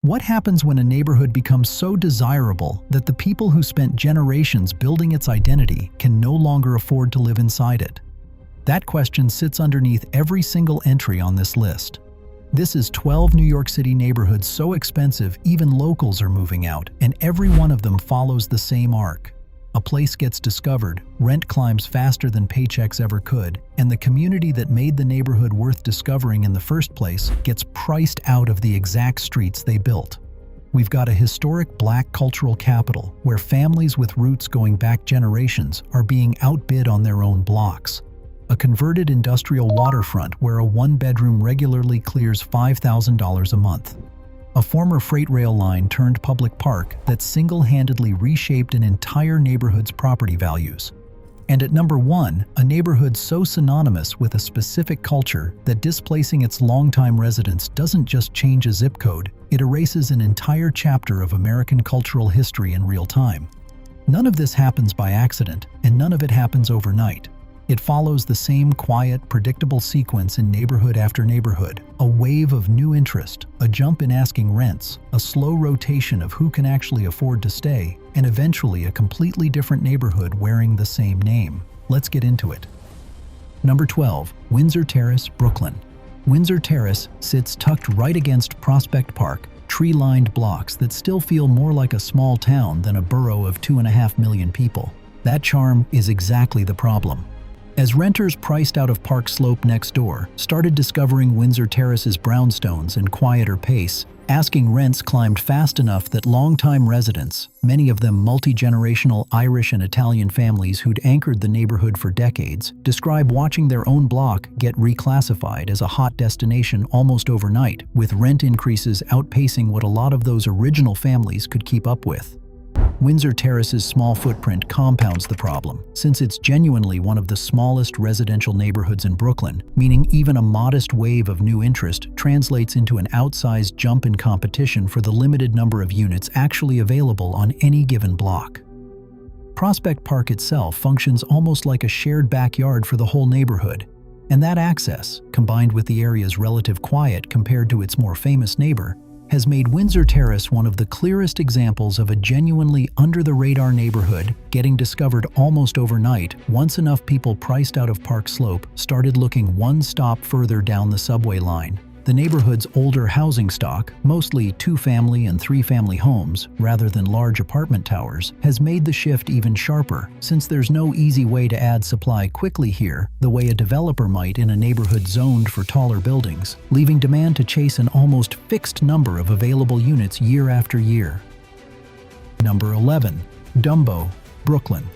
What happens when a neighborhood becomes so desirable that the people who spent generations building its identity can no longer afford to live inside it? That question sits underneath every single entry on this list. This is 12 New York City neighborhoods so expensive even locals are moving out, and every one of them follows the same arc. A place gets discovered, rent climbs faster than paychecks ever could, and the community that made the neighborhood worth discovering in the first place gets priced out of the exact streets they built. We've got a historic Black cultural capital where families with roots going back generations are being outbid on their own blocks. A converted industrial waterfront where a one-bedroom regularly clears $5,000 a month. A former freight rail line turned public park that single-handedly reshaped an entire neighborhood's property values. And at number 1, a neighborhood so synonymous with a specific culture that displacing its longtime residents doesn't just change a zip code, it erases an entire chapter of American cultural history in real time. None of this happens by accident, and none of it happens overnight. It follows the same quiet, predictable sequence in neighborhood after neighborhood. A wave of new interest, a jump in asking rents, a slow rotation of who can actually afford to stay, and eventually a completely different neighborhood wearing the same name. Let's get into it. Number 12, Windsor Terrace, Brooklyn. Windsor Terrace sits tucked right against Prospect Park, tree-lined blocks that still feel more like a small town than a borough of 2.5 million people. That charm is exactly the problem. As renters priced out of Park Slope next door started discovering Windsor Terrace's brownstones and quieter pace, asking rents climbed fast enough that longtime residents, many of them multi-generational Irish and Italian families who'd anchored the neighborhood for decades, describe watching their own block get reclassified as a hot destination almost overnight, with rent increases outpacing what a lot of those original families could keep up with. Windsor Terrace's small footprint compounds the problem, since it's genuinely one of the smallest residential neighborhoods in Brooklyn, meaning even a modest wave of new interest translates into an outsized jump in competition for the limited number of units actually available on any given block. Prospect Park itself functions almost like a shared backyard for the whole neighborhood, and that access, combined with the area's relative quiet compared to its more famous neighbor, has made Windsor Terrace one of the clearest examples of a genuinely under-the-radar neighborhood getting discovered almost overnight once enough people priced out of Park Slope started looking one stop further down the subway line. The neighborhood's older housing stock, mostly 2-family and 3-family homes rather than large apartment towers, has made the shift even sharper, since there's no easy way to add supply quickly here the way a developer might in a neighborhood zoned for taller buildings, leaving demand to chase an almost fixed number of available units year after year. Number 11, Dumbo, Brooklyn.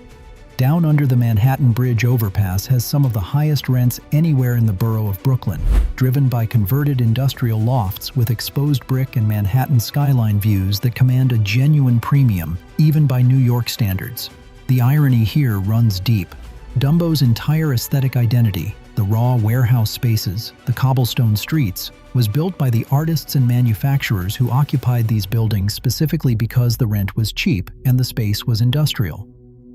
Down under the Manhattan Bridge overpass has some of the highest rents anywhere in the borough of Brooklyn, driven by converted industrial lofts with exposed brick and Manhattan skyline views that command a genuine premium, even by New York standards. The irony here runs deep. Dumbo's entire aesthetic identity, the raw warehouse spaces, the cobblestone streets, was built by the artists and manufacturers who occupied these buildings specifically because the rent was cheap and the space was industrial.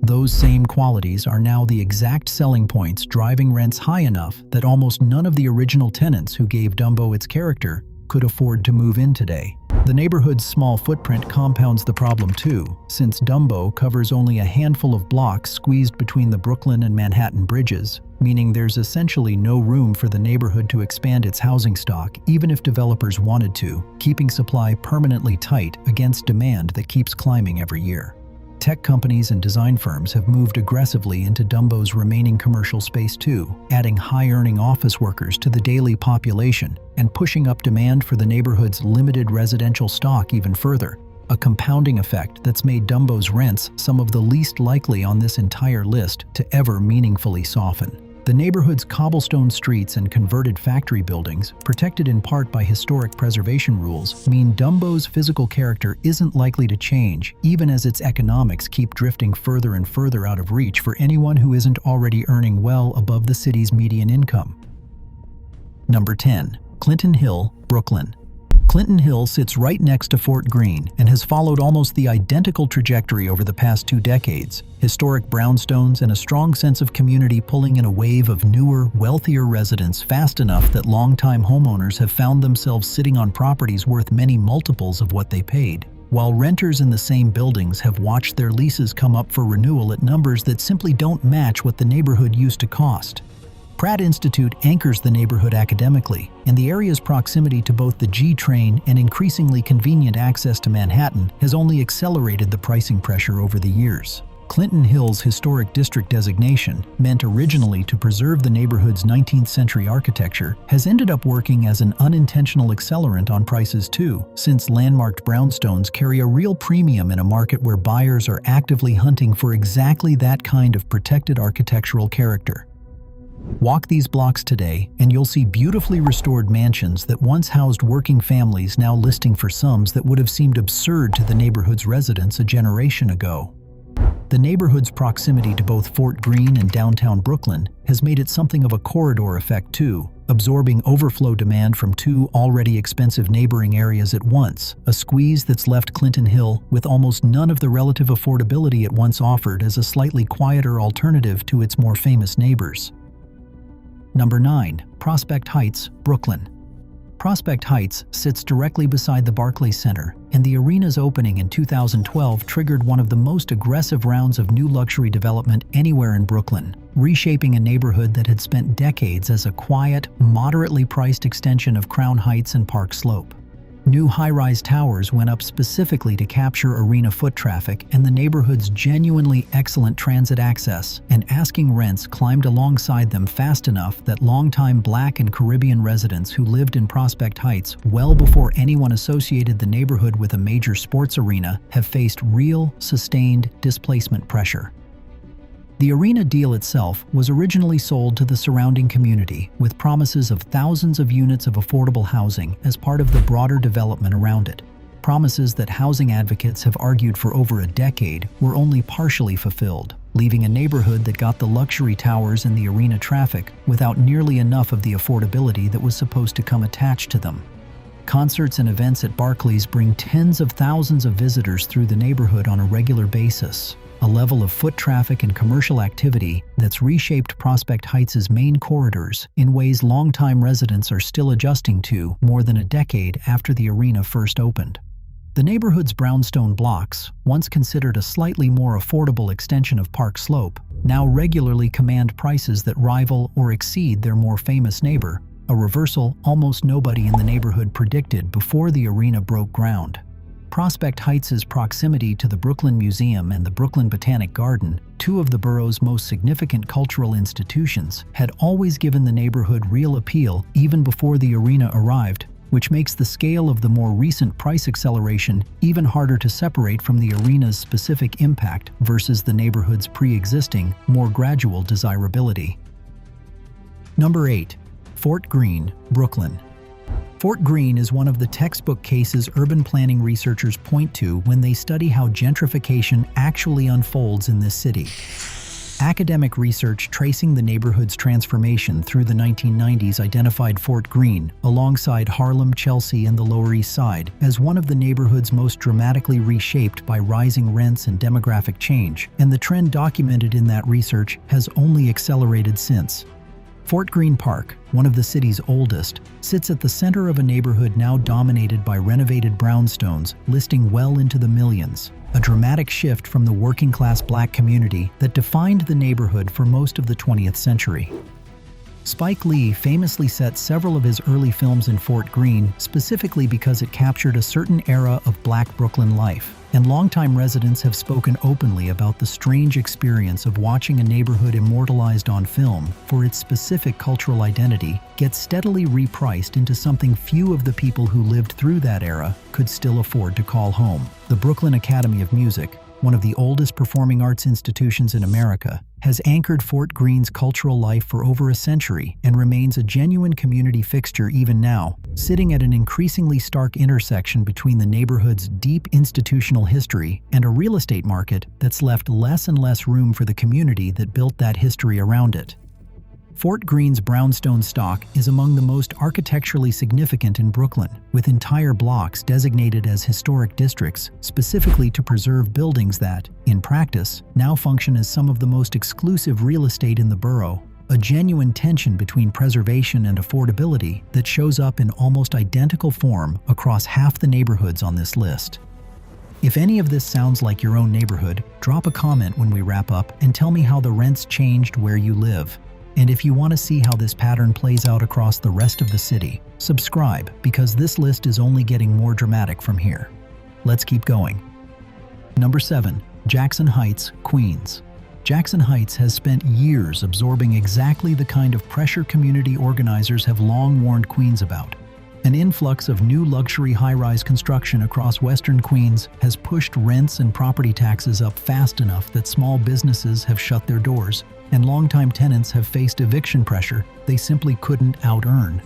Those same qualities are now the exact selling points driving rents high enough that almost none of the original tenants who gave Dumbo its character could afford to move in today. The neighborhood's small footprint compounds the problem too, since Dumbo covers only a handful of blocks squeezed between the Brooklyn and Manhattan bridges, meaning there's essentially no room for the neighborhood to expand its housing stock even if developers wanted to, keeping supply permanently tight against demand that keeps climbing every year. Tech companies and design firms have moved aggressively into Dumbo's remaining commercial space too, adding high-earning office workers to the daily population and pushing up demand for the neighborhood's limited residential stock even further, a compounding effect that's made Dumbo's rents some of the least likely on this entire list to ever meaningfully soften. The neighborhood's cobblestone streets and converted factory buildings, protected in part by historic preservation rules, mean Dumbo's physical character isn't likely to change, even as its economics keep drifting further and further out of reach for anyone who isn't already earning well above the city's median income. Number 10, Clinton Hill, Brooklyn. Clinton Hill sits right next to Fort Greene and has followed almost the identical trajectory over the past 2 decades. Historic brownstones and a strong sense of community pulling in a wave of newer, wealthier residents fast enough that longtime homeowners have found themselves sitting on properties worth many multiples of what they paid, while renters in the same buildings have watched their leases come up for renewal at numbers that simply don't match what the neighborhood used to cost. Pratt Institute anchors the neighborhood academically, and the area's proximity to both the G train and increasingly convenient access to Manhattan has only accelerated the pricing pressure over the years. Clinton Hill's historic district designation, meant originally to preserve the neighborhood's 19th century architecture, has ended up working as an unintentional accelerant on prices too, since landmarked brownstones carry a real premium in a market where buyers are actively hunting for exactly that kind of protected architectural character. Walk these blocks today, and you'll see beautifully restored mansions that once housed working families now listing for sums that would have seemed absurd to the neighborhood's residents a generation ago. The neighborhood's proximity to both Fort Greene and downtown Brooklyn has made it something of a corridor effect too, absorbing overflow demand from 2 already expensive neighboring areas at once, a squeeze that's left Clinton Hill with almost none of the relative affordability it once offered as a slightly quieter alternative to its more famous neighbors. Number 9. Prospect Heights, Brooklyn. Prospect Heights sits directly beside the Barclays Center, and the arena's opening in 2012 triggered one of the most aggressive rounds of new luxury development anywhere in Brooklyn, reshaping a neighborhood that had spent decades as a quiet, moderately priced extension of Crown Heights and Park Slope. New high-rise towers went up specifically to capture arena foot traffic and the neighborhood's genuinely excellent transit access, and asking rents climbed alongside them fast enough that longtime Black and Caribbean residents who lived in Prospect Heights well before anyone associated the neighborhood with a major sports arena have faced real, sustained displacement pressure. The arena deal itself was originally sold to the surrounding community with promises of thousands of units of affordable housing as part of the broader development around it. Promises that housing advocates have argued for over a decade were only partially fulfilled, leaving a neighborhood that got the luxury towers and the arena traffic without nearly enough of the affordability that was supposed to come attached to them. Concerts and events at Barclays bring tens of thousands of visitors through the neighborhood on a regular basis, a level of foot traffic and commercial activity that's reshaped Prospect Heights' main corridors in ways longtime residents are still adjusting to more than a decade after the arena first opened. The neighborhood's brownstone blocks, once considered a slightly more affordable extension of Park Slope, now regularly command prices that rival or exceed their more famous neighbor, a reversal almost nobody in the neighborhood predicted before the arena broke ground. Prospect Heights' proximity to the Brooklyn Museum and the Brooklyn Botanic Garden, 2 of the borough's most significant cultural institutions, had always given the neighborhood real appeal even before the arena arrived, which makes the scale of the more recent price acceleration even harder to separate from the arena's specific impact versus the neighborhood's pre-existing, more gradual desirability. Number 8. Fort Greene, Brooklyn. Fort Greene is one of the textbook cases urban planning researchers point to when they study how gentrification actually unfolds in this city. Academic research tracing the neighborhood's transformation through the 1990s identified Fort Greene, alongside Harlem, Chelsea, and the Lower East Side, as one of the neighborhood's most dramatically reshaped by rising rents and demographic change, and the trend documented in that research has only accelerated since. Fort Greene Park, one of the city's oldest, sits at the center of a neighborhood now dominated by renovated brownstones listing well into the millions, a dramatic shift from the working-class Black community that defined the neighborhood for most of the 20th century. Spike Lee famously set several of his early films in Fort Greene specifically because it captured a certain era of Black Brooklyn life, and longtime residents have spoken openly about the strange experience of watching a neighborhood immortalized on film for its specific cultural identity get steadily repriced into something few of the people who lived through that era could still afford to call home. The Brooklyn Academy of Music, one of the oldest performing arts institutions in America, has anchored Fort Greene's cultural life for over a century and remains a genuine community fixture even now, sitting at an increasingly stark intersection between the neighborhood's deep institutional history and a real estate market that's left less and less room for the community that built that history around it. Fort Greene's brownstone stock is among the most architecturally significant in Brooklyn, with entire blocks designated as historic districts specifically to preserve buildings that, in practice, now function as some of the most exclusive real estate in the borough, a genuine tension between preservation and affordability that shows up in almost identical form across half the neighborhoods on this list. If any of this sounds like your own neighborhood, drop a comment when we wrap up and tell me how the rents changed where you live. And if you want to see how this pattern plays out across the rest of the city, subscribe, because this list is only getting more dramatic from here. Let's keep going. Number 7. Jackson Heights, Queens. Jackson Heights has spent years absorbing exactly the kind of pressure community organizers have long warned Queens about. An influx of new luxury high-rise construction across western Queens has pushed rents and property taxes up fast enough that small businesses have shut their doors, and longtime tenants have faced eviction pressure they simply couldn't out-earn.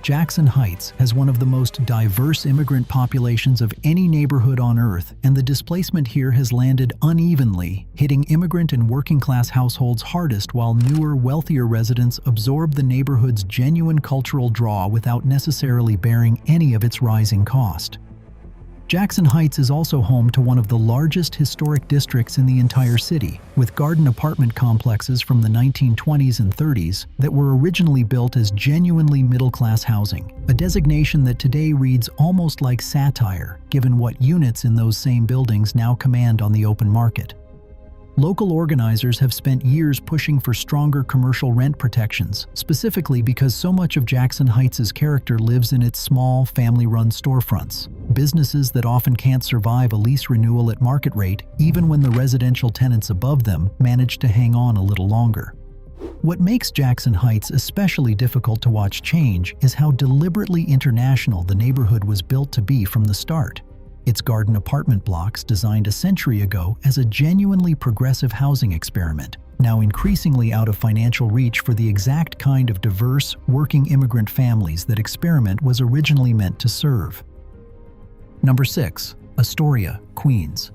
Jackson Heights has one of the most diverse immigrant populations of any neighborhood on Earth, and the displacement here has landed unevenly, hitting immigrant and working-class households hardest while newer, wealthier residents absorb the neighborhood's genuine cultural draw without necessarily bearing any of its rising cost. Jackson Heights is also home to one of the largest historic districts in the entire city, with garden apartment complexes from the 1920s and 30s that were originally built as genuinely middle-class housing, a designation that today reads almost like satire, given what units in those same buildings now command on the open market. Local organizers have spent years pushing for stronger commercial rent protections, specifically because so much of Jackson Heights' character lives in its small, family-run storefronts, businesses that often can't survive a lease renewal at market rate even when the residential tenants above them manage to hang on a little longer. What makes Jackson Heights especially difficult to watch change is how deliberately international the neighborhood was built to be from the start. Its garden apartment blocks, designed a century ago as a genuinely progressive housing experiment, now increasingly out of financial reach for the exact kind of diverse, working immigrant families that experiment was originally meant to serve. Number 6. Astoria, Queens.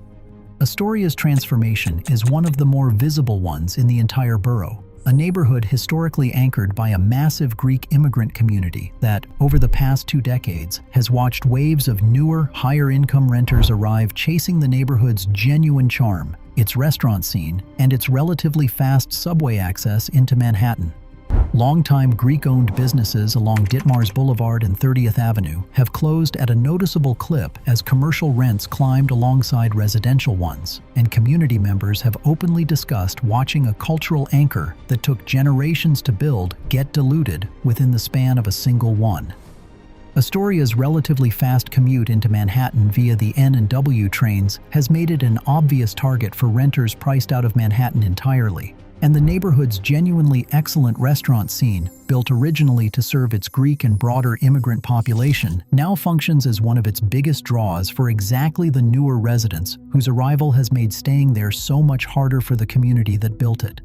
Astoria's transformation is one of the more visible ones in the entire borough, a neighborhood historically anchored by a massive Greek immigrant community that, over the past 2 decades, has watched waves of newer, higher-income renters arrive, chasing the neighborhood's genuine charm, its restaurant scene, and its relatively fast subway access into Manhattan. Longtime Greek-owned businesses along Ditmars Boulevard and 30th Avenue have closed at a noticeable clip as commercial rents climbed alongside residential ones, and community members have openly discussed watching a cultural anchor that took generations to build get diluted within the span of a single one. Astoria's relatively fast commute into Manhattan via the N and W trains has made it an obvious target for renters priced out of Manhattan entirely. And the neighborhood's genuinely excellent restaurant scene, built originally to serve its Greek and broader immigrant population, now functions as one of its biggest draws for exactly the newer residents whose arrival has made staying there so much harder for the community that built it.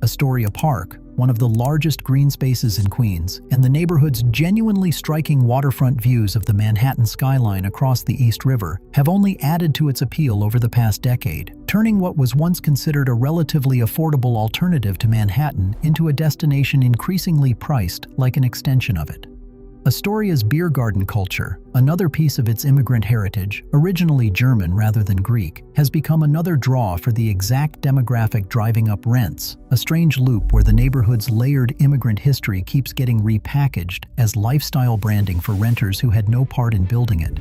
Astoria Park, one of the largest green spaces in Queens, and the neighborhood's genuinely striking waterfront views of the Manhattan skyline across the East River, have only added to its appeal over the past decade, turning what was once considered a relatively affordable alternative to Manhattan into a destination increasingly priced like an extension of it. Astoria's beer garden culture, another piece of its immigrant heritage, originally German rather than Greek, has become another draw for the exact demographic driving up rents, a strange loop where the neighborhood's layered immigrant history keeps getting repackaged as lifestyle branding for renters who had no part in building it.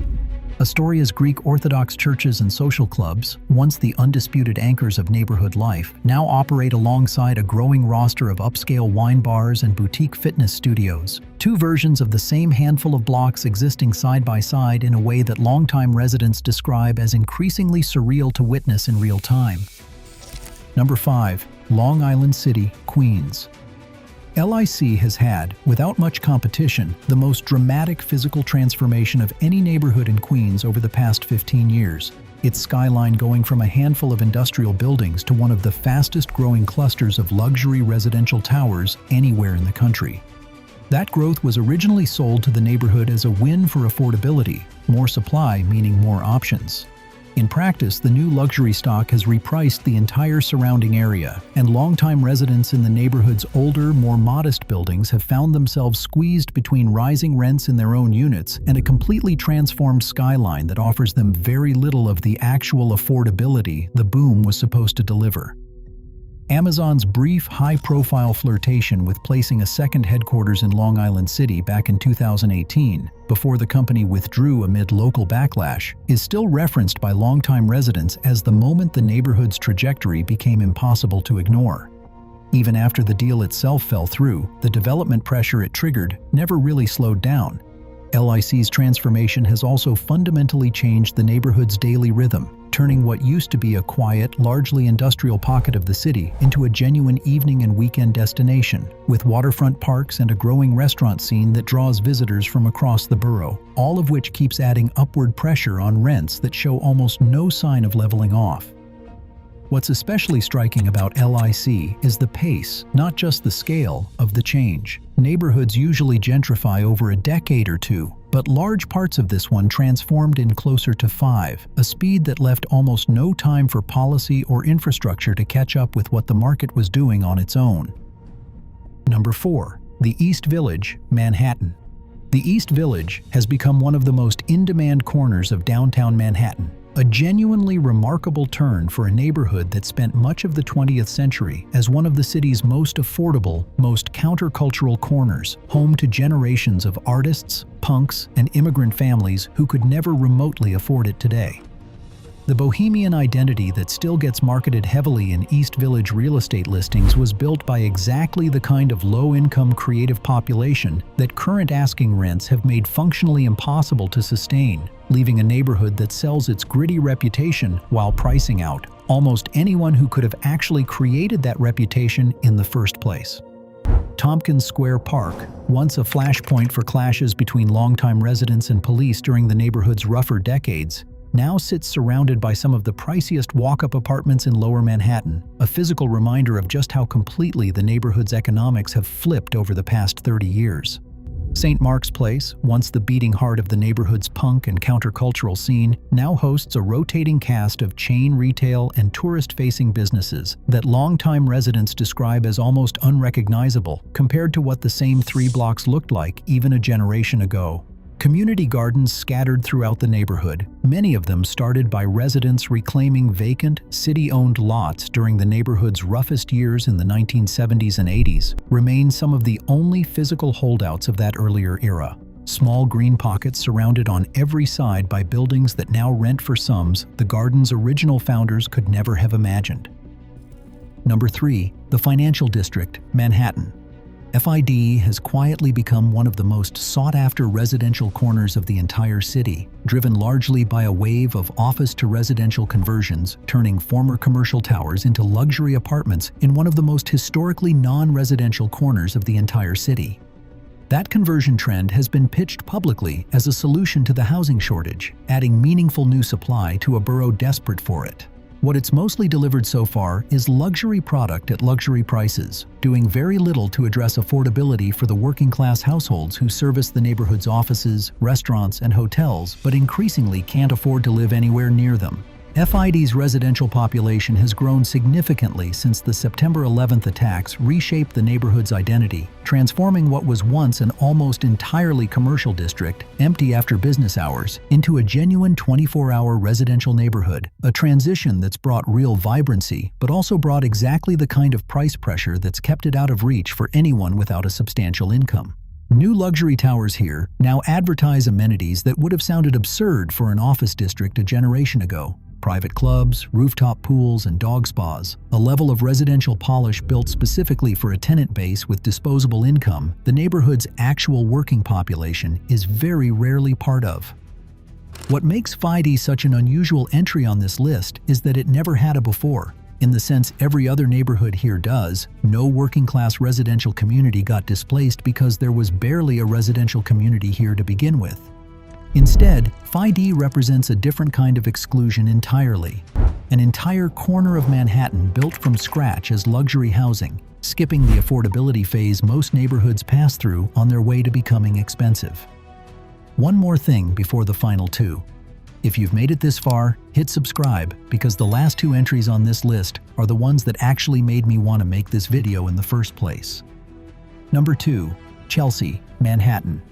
Astoria's Greek Orthodox churches and social clubs, once the undisputed anchors of neighborhood life, now operate alongside a growing roster of upscale wine bars and boutique fitness studios, 2 versions of the same handful of blocks existing side by side in a way that longtime residents describe as increasingly surreal to witness in real time. Number 5. Long Island City, Queens. LIC has had, without much competition, the most dramatic physical transformation of any neighborhood in Queens over the past 15 years, its skyline going from a handful of industrial buildings to one of the fastest-growing clusters of luxury residential towers anywhere in the country. That growth was originally sold to the neighborhood as a win for affordability, more supply meaning more options. In practice, the new luxury stock has repriced the entire surrounding area, and longtime residents in the neighborhood's older, more modest buildings have found themselves squeezed between rising rents in their own units and a completely transformed skyline that offers them very little of the actual affordability the boom was supposed to deliver. Amazon's brief, high-profile flirtation with placing a second headquarters in Long Island City back in 2018, before the company withdrew amid local backlash, is still referenced by longtime residents as the moment the neighborhood's trajectory became impossible to ignore. Even after the deal itself fell through, the development pressure it triggered never really slowed down. LIC's transformation has also fundamentally changed the neighborhood's daily rhythm, turning what used to be a quiet, largely industrial pocket of the city into a genuine evening and weekend destination, with waterfront parks and a growing restaurant scene that draws visitors from across the borough, all of which keeps adding upward pressure on rents that show almost no sign of leveling off. What's especially striking about LIC is the pace, not just the scale, of the change. Neighborhoods usually gentrify over a decade or two, but large parts of this one transformed in closer to 5, a speed that left almost no time for policy or infrastructure to catch up with what the market was doing on its own. Number 4. The East Village, Manhattan. The East Village has become one of the most in-demand corners of downtown Manhattan, a genuinely remarkable turn for a neighborhood that spent much of the 20th century as one of the city's most affordable, most countercultural corners, home to generations of artists, punks, and immigrant families who could never remotely afford it today. The bohemian identity that still gets marketed heavily in East Village real estate listings was built by exactly the kind of low-income creative population that current asking rents have made functionally impossible to sustain, leaving a neighborhood that sells its gritty reputation while pricing out almost anyone who could have actually created that reputation in the first place. Tompkins Square Park, once a flashpoint for clashes between longtime residents and police during the neighborhood's rougher decades, now sits surrounded by some of the priciest walk-up apartments in Lower Manhattan, a physical reminder of just how completely the neighborhood's economics have flipped over the past 30 years. St. Mark's Place, once the beating heart of the neighborhood's punk and countercultural scene, now hosts a rotating cast of chain retail and tourist-facing businesses that longtime residents describe as almost unrecognizable compared to what the same 3 blocks looked like even a generation ago. Community gardens scattered throughout the neighborhood, many of them started by residents reclaiming vacant, city-owned lots during the neighborhood's roughest years in the 1970s and 80s, remain some of the only physical holdouts of that earlier era. Small green pockets surrounded on every side by buildings that now rent for sums the garden's original founders could never have imagined. Number 3. The Financial District, Manhattan. FID has quietly become one of the most sought-after residential corners of the entire city, driven largely by a wave of office-to-residential conversions, turning former commercial towers into luxury apartments in one of the most historically non-residential corners of the entire city. That conversion trend has been pitched publicly as a solution to the housing shortage, adding meaningful new supply to a borough desperate for it. What it's mostly delivered so far is luxury product at luxury prices, doing very little to address affordability for the working-class households who service the neighborhood's offices, restaurants, and hotels, but increasingly can't afford to live anywhere near them. FID's residential population has grown significantly since the September 11th attacks reshaped the neighborhood's identity, transforming what was once an almost entirely commercial district, empty after business hours, into a genuine 24-hour residential neighborhood, a transition that's brought real vibrancy, but also brought exactly the kind of price pressure that's kept it out of reach for anyone without a substantial income. New luxury towers here now advertise amenities that would have sounded absurd for an office district a generation ago. Private clubs, rooftop pools, and dog spas, a level of residential polish built specifically for a tenant base with disposable income the neighborhood's actual working population is very rarely part of. What makes FID such an unusual entry on this list is that it never had a before. In the sense every other neighborhood here does, no working-class residential community got displaced because there was barely a residential community here to begin with. Instead, FID represents a different kind of exclusion entirely. An entire corner of Manhattan built from scratch as luxury housing, skipping the affordability phase most neighborhoods pass through on their way to becoming expensive. One more thing before the final 2. If you've made it this far, hit subscribe, because the last 2 entries on this list are the ones that actually made me want to make this video in the first place. Number 2. Chelsea, Manhattan.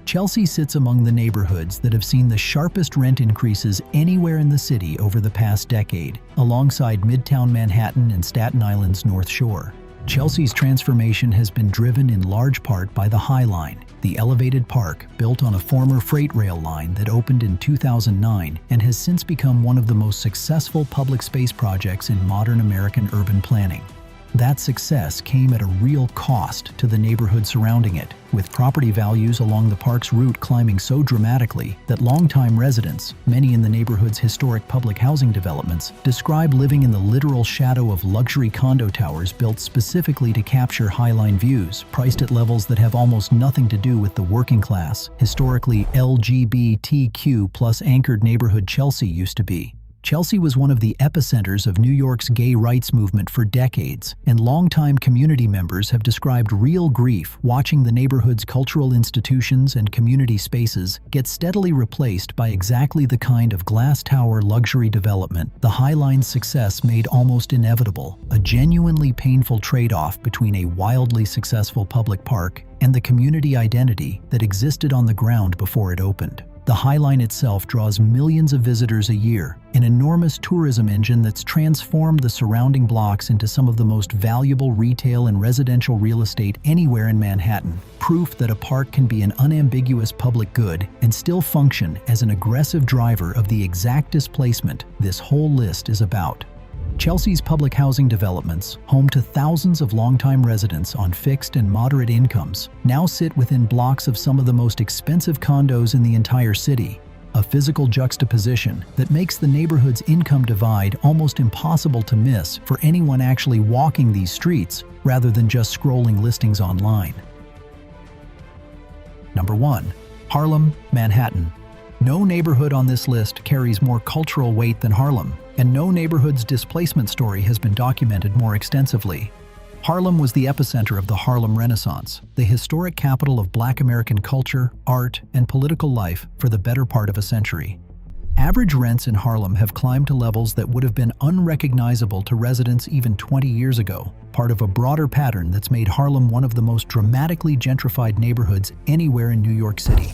Chelsea sits among the neighborhoods that have seen the sharpest rent increases anywhere in the city over the past decade, alongside Midtown Manhattan and Staten Island's North Shore. Chelsea's transformation has been driven in large part by the High Line, the elevated park built on a former freight rail line that opened in 2009 and has since become one of the most successful public space projects in modern American urban planning. That success came at a real cost to the neighborhood surrounding it, with property values along the park's route climbing so dramatically that longtime residents, many in the neighborhood's historic public housing developments, describe living in the literal shadow of luxury condo towers built specifically to capture highline views, priced at levels that have almost nothing to do with the working class, historically LGBTQ+ anchored neighborhood Chelsea used to be. Chelsea was one of the epicenters of New York's gay rights movement for decades, and longtime community members have described real grief watching the neighborhood's cultural institutions and community spaces get steadily replaced by exactly the kind of glass tower luxury development the High Line's success made almost inevitable, a genuinely painful trade-off between a wildly successful public park and the community identity that existed on the ground before it opened. The High Line itself draws millions of visitors a year, an enormous tourism engine that's transformed the surrounding blocks into some of the most valuable retail and residential real estate anywhere in Manhattan, proof that a park can be an unambiguous public good and still function as an aggressive driver of the exact displacement this whole list is about. Chelsea's public housing developments, home to thousands of longtime residents on fixed and moderate incomes, now sit within blocks of some of the most expensive condos in the entire city, a physical juxtaposition that makes the neighborhood's income divide almost impossible to miss for anyone actually walking these streets rather than just scrolling listings online. Number 1. Harlem, Manhattan. No neighborhood on this list carries more cultural weight than Harlem, and no neighborhood's displacement story has been documented more extensively. Harlem was the epicenter of the Harlem Renaissance, the historic capital of Black American culture, art, and political life for the better part of a century. Average rents in Harlem have climbed to levels that would have been unrecognizable to residents even 20 years ago, part of a broader pattern that's made Harlem one of the most dramatically gentrified neighborhoods anywhere in New York City.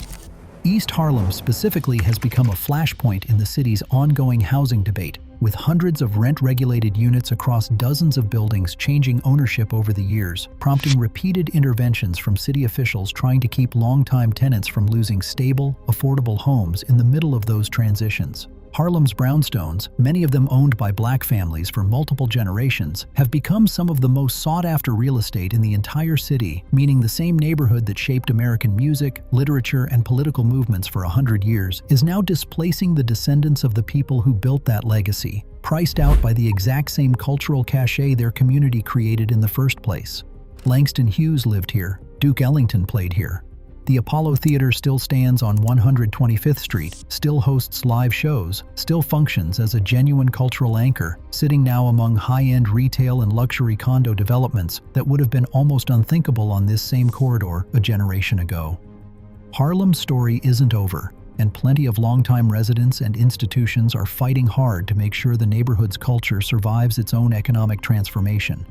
East Harlem specifically has become a flashpoint in the city's ongoing housing debate, with hundreds of rent-regulated units across dozens of buildings changing ownership over the years, prompting repeated interventions from city officials trying to keep longtime tenants from losing stable, affordable homes in the middle of those transitions. Harlem's brownstones, many of them owned by Black families for multiple generations, have become some of the most sought-after real estate in the entire city, meaning the same neighborhood that shaped American music, literature, and political movements for 100 years is now displacing the descendants of the people who built that legacy, priced out by the exact same cultural cachet their community created in the first place. Langston Hughes lived here. Duke Ellington played here. The Apollo Theater still stands on 125th Street, still hosts live shows, still functions as a genuine cultural anchor, sitting now among high-end retail and luxury condo developments that would have been almost unthinkable on this same corridor a generation ago. Harlem's story isn't over, and plenty of longtime residents and institutions are fighting hard to make sure the neighborhood's culture survives its own economic transformation.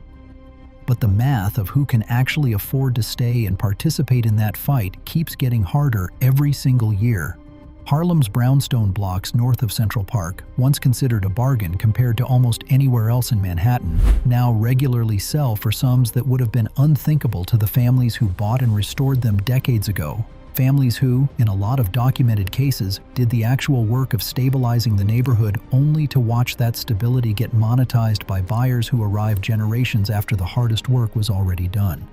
But the math of who can actually afford to stay and participate in that fight keeps getting harder every single year. Harlem's brownstone blocks north of Central Park, once considered a bargain compared to almost anywhere else in Manhattan, now regularly sell for sums that would have been unthinkable to the families who bought and restored them decades ago. Families who, in a lot of documented cases, did the actual work of stabilizing the neighborhood only to watch that stability get monetized by buyers who arrived generations after the hardest work was already done.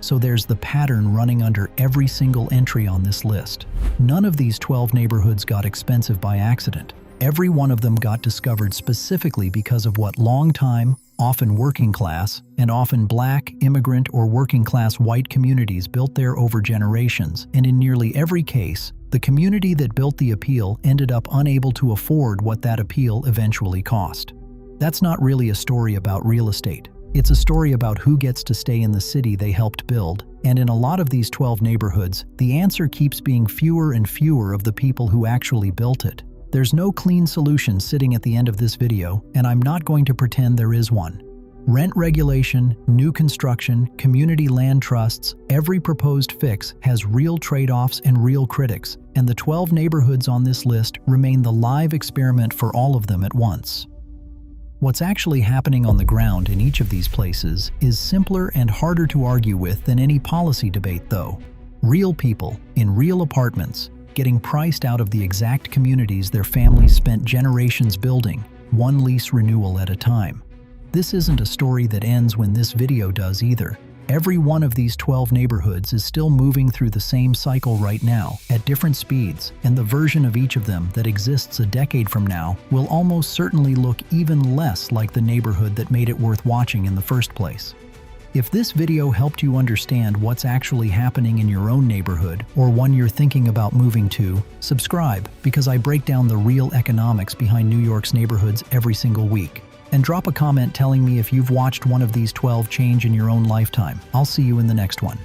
So there's the pattern running under every single entry on this list. None of these 12 neighborhoods got expensive by accident. Every one of them got discovered specifically because of what longtime, often working class, and often Black, immigrant, or working class white communities built there over generations, and in nearly every case, the community that built the appeal ended up unable to afford what that appeal eventually cost. That's not really a story about real estate. It's a story about who gets to stay in the city they helped build, and in a lot of these 12 neighborhoods, the answer keeps being fewer and fewer of the people who actually built it. There's no clean solution sitting at the end of this video, and I'm not going to pretend there is one. Rent regulation, new construction, community land trusts, every proposed fix has real trade-offs and real critics, and the 12 neighborhoods on this list remain the live experiment for all of them at once. What's actually happening on the ground in each of these places is simpler and harder to argue with than any policy debate, though. Real people, in real apartments, getting priced out of the exact communities their families spent generations building, one lease renewal at a time. This isn't a story that ends when this video does either. Every one of these 12 neighborhoods is still moving through the same cycle right now, at different speeds, and the version of each of them that exists a decade from now will almost certainly look even less like the neighborhood that made it worth watching in the first place. If this video helped you understand what's actually happening in your own neighborhood or one you're thinking about moving to, subscribe, because I break down the real economics behind New York's neighborhoods every single week. And drop a comment telling me if you've watched one of these 12 change in your own lifetime. I'll see you in the next one.